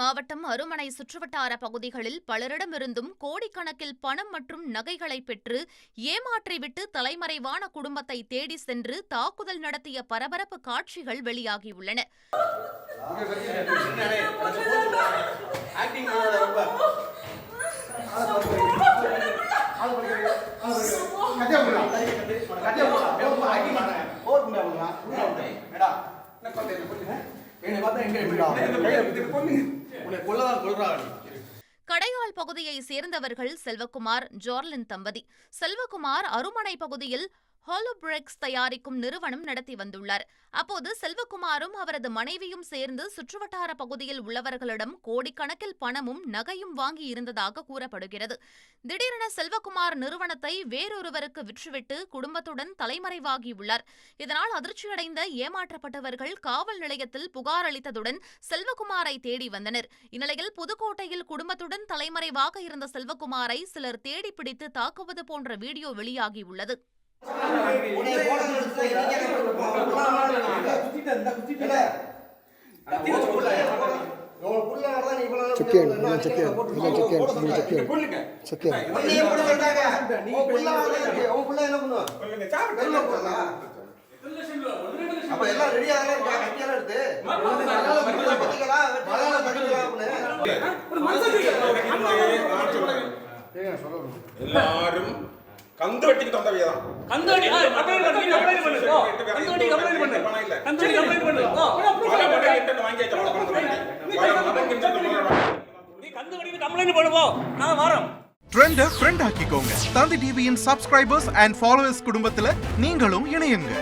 மாவட்டம் அருமனை சுற்றுவட்டார பகுதிகளில் பலரிடமிருந்தும் கோடிக்கணக்கில் பணம் மற்றும் நகைகளை பெற்று ஏமாற்றிவிட்டு தலைமறைவான குடும்பத்தை தேடி சென்று தாக்குதல் நடத்திய பரபரப்பு காட்சிகள் வெளியாகியுள்ளன. கடையால் பகுதியை சேர்ந்தவர்கள் செல்வகுமார், ஜோர்லின் தம்பதி. செல்வகுமார் அருமனை பகுதியில் ஹாலோபிரெக்ஸ் தயாரிக்கும் நிறுவனம் நடத்தி வந்துள்ளார். அப்போது செல்வகுமாரும் அவரது மனைவியும் சேர்ந்து சுற்றுவட்டார பகுதியில் உள்ளவர்களிடம் கோடிக்கணக்கில் பணமும் நகையும் வாங்கி இருந்ததாக கூறப்படுகிறது. திடீரென செல்வகுமார் நிறுவனத்தை வேறொருவருக்கு விற்றுவிட்டு குடும்பத்துடன் தலைமறைவாகியுள்ளார். இதனால் அதிர்ச்சியடைந்த ஏமாற்றப்பட்டவர்கள் காவல் நிலையத்தில் புகார் அளித்ததுடன் செல்வகுமாரை தேடி வந்தனர். இந்நிலையில் புதுக்கோட்டையில் குடும்பத்துடன் தலைமறைவாக இருந்த செல்வகுமாரை சிலர் தேடிப்பிடித்து தாக்குவது போன்ற வீடியோ வெளியாகியுள்ளது. எல்லாரும் கந்துவட்டிக்கு தொந்தவியதான். கந்துவட்டி கம்ப்ளைன்ட் பண்ணு. கந்துவட்டி கம்ப்ளைன்ட் பண்ணு. கந்துவட்டி கம்ப்ளைன்ட் பண்ணு. பல மடங்கு இன்டர்நெட் வாங்கி வச்ச பல கந்துவட்டி. பல மடங்கு இன்டர்நெட் நீ கந்துவட்டிக்கு கம்ப்ளைன்ட் பண்ணுவோ. நான் வரேன். Trend friend ஆக்கிக்கோங்க. தந்தி டிவியின் சப்ஸ்கிரைபர்ஸ் அண்ட் ஃபாலோவர்ஸ் குடும்பத்துல நீங்களும் இணையுங்க.